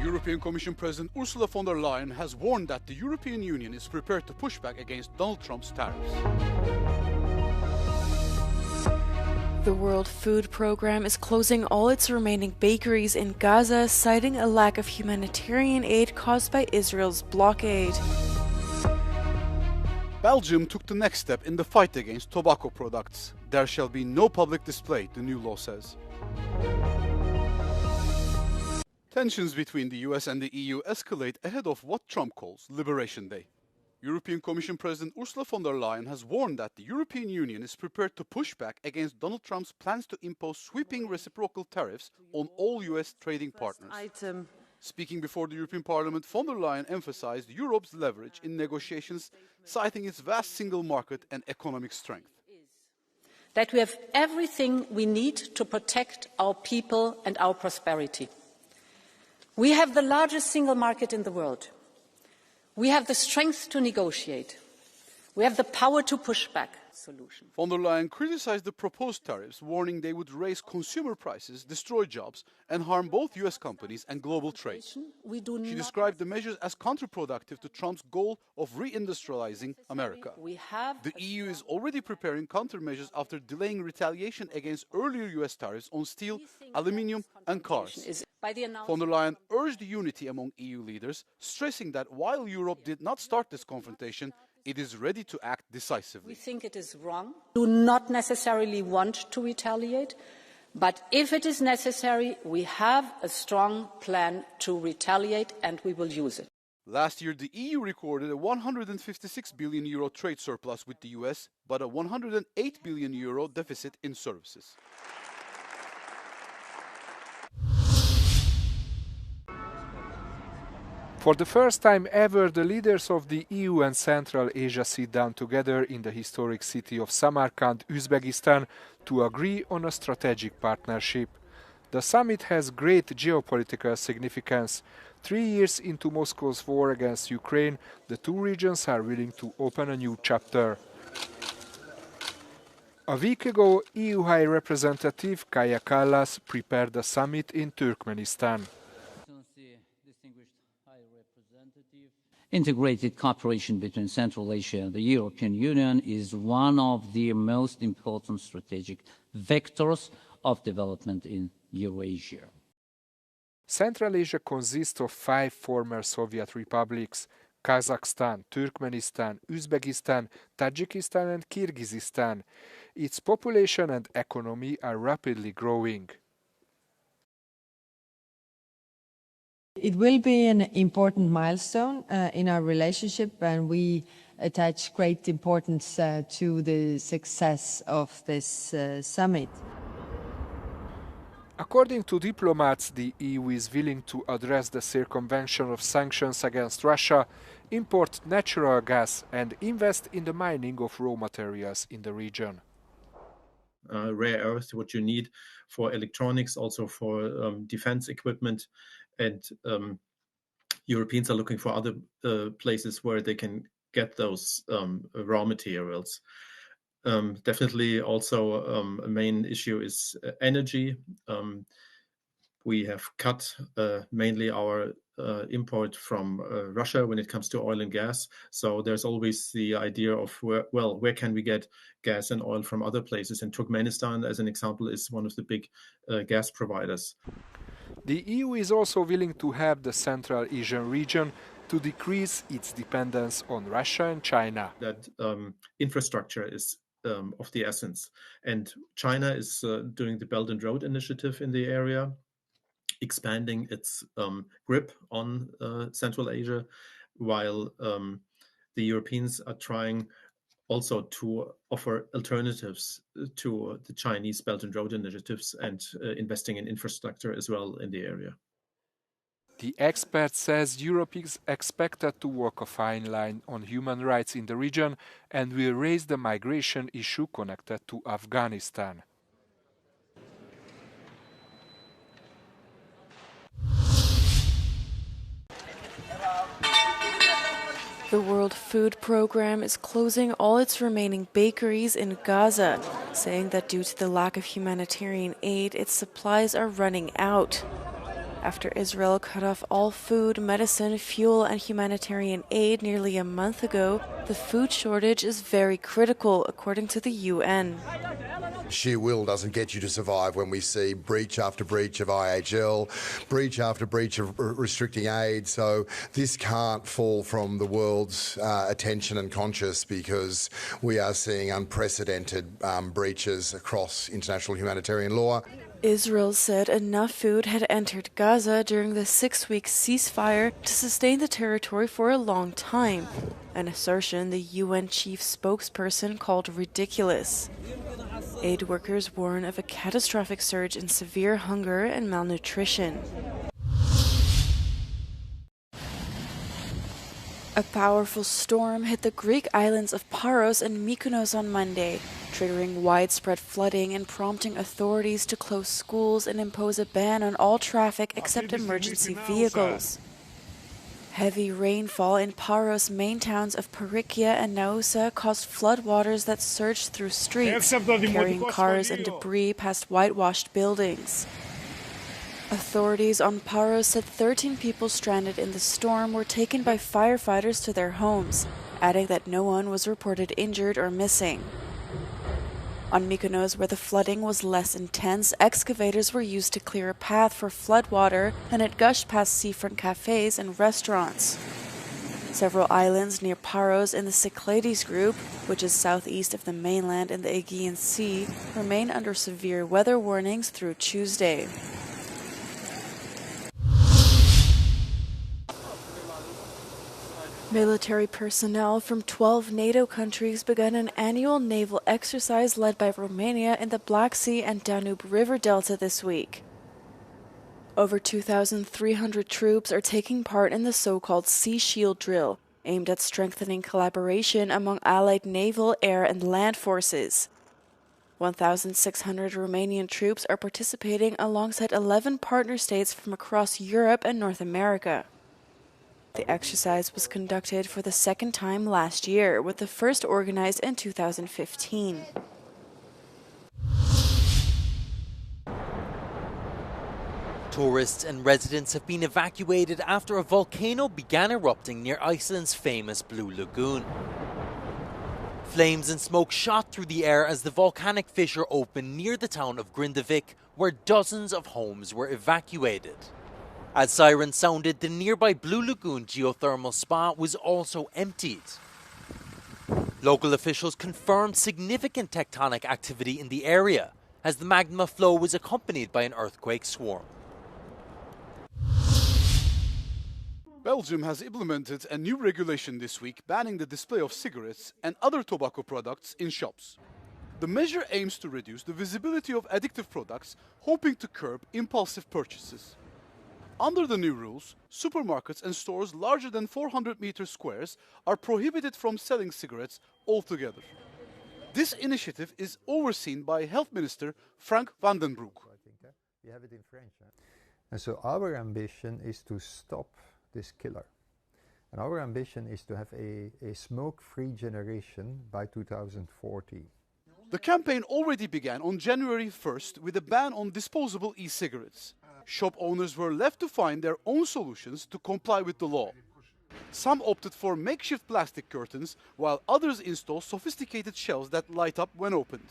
European Commission President Ursula von der Leyen has warned that the European Union is prepared to push back against Donald Trump's tariffs. The World Food Programme is closing all its remaining bakeries in Gaza, citing a lack of humanitarian aid caused by Israel's blockade. Belgium took the next step in the fight against tobacco products. There shall be no public display, the new law says. Tensions between the US and the EU escalate ahead of what Trump calls Liberation Day. European Commission President Ursula von der Leyen has warned that the European Union is prepared to push back against Donald Trump's plans to impose sweeping reciprocal tariffs on all US trading partners. Speaking before the European Parliament, von der Leyen emphasized Europe's leverage in negotiations, citing its vast single market and economic strength. That we have everything we need to protect our people and our prosperity. We have the largest single market in the world. We have the strength to negotiate. We have the power to push back. Von der Leyen criticized the proposed tariffs, warning they would raise consumer prices, destroy jobs, and harm both US companies and global trade. She described the measures as counterproductive to Trump's goal of reindustrializing America. The EU is already preparing countermeasures after delaying retaliation against earlier US tariffs on steel, aluminium, and cars. Von der Leyen urged unity among EU leaders, stressing that while Europe did not start this confrontation, it is ready to act decisively. We think it is wrong. We do not necessarily want to retaliate, but if it is necessary, we have a strong plan to retaliate and we will use it. Last year, the EU recorded a €156 billion trade surplus with the US, but a €108 billion deficit in services. For the first time ever, the leaders of the EU and Central Asia sit down together in the historic city of Samarkand, Uzbekistan, to agree on a strategic partnership. The summit has great geopolitical significance. 3 years into Moscow's war against Ukraine, the two regions are willing to open a new chapter. A week ago, EU High Representative Kaja Kallas prepared the summit in Turkmenistan. Integrated cooperation between Central Asia and the European Union is one of the most important strategic vectors of development in Eurasia. Central Asia consists of 5 former Soviet republics: Kazakhstan, Turkmenistan, Uzbekistan, Tajikistan and Kyrgyzstan. Its population and economy are rapidly growing. It will be an important milestone in our relationship, and we attach great importance to the success of this summit. According to diplomats, the EU is willing to address the circumvention of sanctions against Russia, import natural gas and invest in the mining of raw materials in the region. Rare earth, what you need for electronics, also for defense equipment. And Europeans are looking for other places where they can get those raw materials. Definitely also a main issue is energy. We have cut mainly our import from Russia when it comes to oil and gas. So there's always the idea of where can we get gas and oil from other places? And Turkmenistan, as an example, is one of the big gas providers. The EU is also willing to help the Central Asian region to decrease its dependence on Russia and China. That infrastructure is of the essence. And China is doing the Belt and Road Initiative in the area, expanding its grip on Central Asia, while the Europeans are trying also to offer alternatives to the Chinese Belt and Road Initiatives and investing in infrastructure as well in the area. The expert says Europe is expected to walk a fine line on human rights in the region and will raise the migration issue connected to Afghanistan. The World Food Programme is closing all its remaining bakeries in Gaza, saying that due to the lack of humanitarian aid, its supplies are running out. After Israel cut off all food, medicine, fuel, and humanitarian aid nearly a month ago, the food shortage is very critical, according to the UN. Sheer will doesn't get you to survive when we see breach after breach of IHL, breach after breach of restricting aid. So this can't fall from the world's attention and conscience, because we are seeing unprecedented breaches across international humanitarian law. Israel said enough food had entered Gaza during the 6-week ceasefire to sustain the territory for a long time, an assertion the UN chief spokesperson called ridiculous. Aid workers warn of a catastrophic surge in severe hunger and malnutrition. A powerful storm hit the Greek islands of Paros and Mykonos on Monday, triggering widespread flooding and prompting authorities to close schools and impose a ban on all traffic except emergency vehicles. Heavy rainfall in Paros' main towns of Parikia and Naousa caused floodwaters that surged through streets, carrying cars and debris past whitewashed buildings. Authorities on Paros said 13 people stranded in the storm were taken by firefighters to their homes, adding that no one was reported injured or missing. On Mykonos, where the flooding was less intense, excavators were used to clear a path for floodwater, and it gushed past seafront cafes and restaurants. Several islands near Paros in the Cyclades group, which is southeast of the mainland in the Aegean Sea, remain under severe weather warnings through Tuesday. Military personnel from 12 NATO countries began an annual naval exercise led by Romania in the Black Sea and Danube River Delta this week. Over 2,300 troops are taking part in the so-called Sea Shield drill, aimed at strengthening collaboration among allied naval, air, and land forces. 1,600 Romanian troops are participating alongside 11 partner states from across Europe and North America. The exercise was conducted for the second time last year, with the first organized in 2015. Tourists and residents have been evacuated after a volcano began erupting near Iceland's famous Blue Lagoon. Flames and smoke shot through the air as the volcanic fissure opened near the town of Grindavik, where dozens of homes were evacuated. As sirens sounded, the nearby Blue Lagoon geothermal spa was also emptied. Local officials confirmed significant tectonic activity in the area, as the magma flow was accompanied by an earthquake swarm. Belgium has implemented a new regulation this week banning the display of cigarettes and other tobacco products in shops. The measure aims to reduce the visibility of addictive products, hoping to curb impulsive purchases. Under the new rules, supermarkets and stores larger than 400 meter squares are prohibited from selling cigarettes altogether. This initiative is overseen by Health Minister Frank van den Broek. We have it in French. And so our ambition is to stop this killer. And our ambition is to have a smoke-free generation by 2040. The campaign already began on January 1st with a ban on disposable e-cigarettes. Shop owners were left to find their own solutions to comply with the law. Some opted for makeshift plastic curtains, while others installed sophisticated shelves that light up when opened.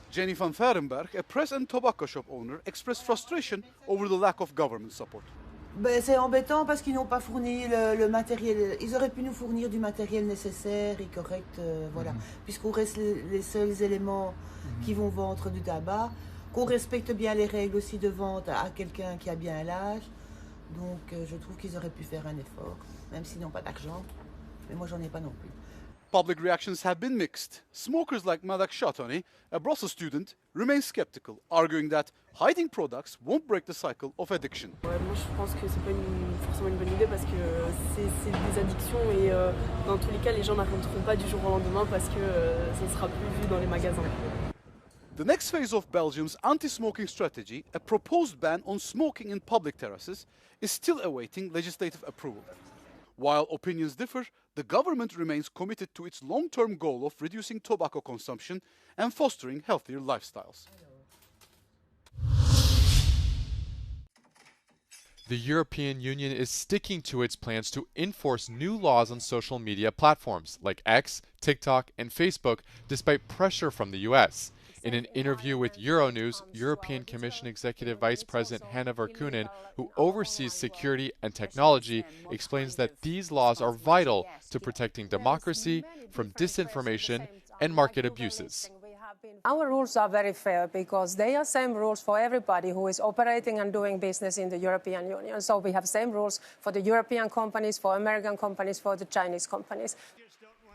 Jenny van Varenberg, a press and tobacco shop owner, expressed frustration over the lack of government support. C'est embêtant parce qu'ils n'ont pas fourni le matériel. Ils auraient pu nous fournir du matériel nécessaire et correct, voilà. Puisqu'on reste les seuls éléments qui vont vendre du tabac, qu'on respecte bien les règles aussi de vente à quelqu'un qui a bien l'âge. Donc je trouve qu'ils auraient pu faire un effort, même s'ils n'ont pas d'argent. Mais moi j'en ai pas non plus. Public reactions have been mixed. Smokers like Madak Shatani, a Brussels student, remain skeptical, arguing that hiding products won't break the cycle of addiction. Moi, je pense que c'est pas forcément une bonne idée parce que c'est des addictions et dans tous les cas, les gens n'arrêteront pas du jour au lendemain parce que ça ne sera plus vu dans les magasins. The next phase of Belgium's anti-smoking strategy, a proposed ban on smoking in public terraces, is still awaiting legislative approval. While opinions differ, the government remains committed to its long-term goal of reducing tobacco consumption and fostering healthier lifestyles. The European Union is sticking to its plans to enforce new laws on social media platforms like X, TikTok, and Facebook, despite pressure from the US. In an interview with Euronews, European Commission Executive Vice President Hanna Virkkunen, who oversees security and technology, explains that these laws are vital to protecting democracy from disinformation and market abuses. Our rules are very fair because they are same rules for everybody who is operating and doing business in the European Union. So we have same rules for the European companies, for American companies, for the Chinese companies.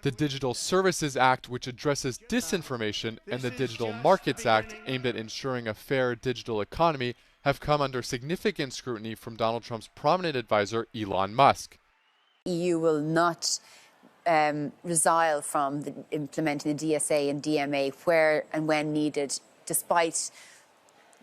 The Digital Services Act, which addresses disinformation, and the Digital Markets Act, aimed at ensuring a fair digital economy, have come under significant scrutiny from Donald Trump's prominent advisor, Elon Musk. EU will not resile from implementing the DSA and DMA where and when needed, despite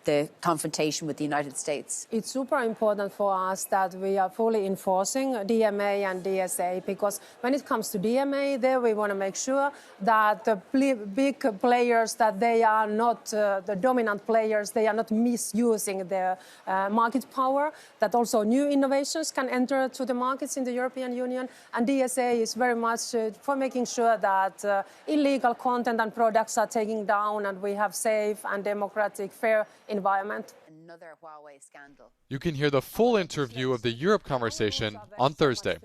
the confrontation with the United States. It's super important for us that we are fully enforcing DMA and DSA, because when it comes to DMA, there we want to make sure that the big players, that they are not the dominant players, they are not misusing their market power, that also new innovations can enter to the markets in the European Union. And DSA is very much for making sure that illegal content and products are taken down and we have safe and democratic, fair environment. Another Huawei scandal. You can hear the full interview of the Europe conversation on Thursday.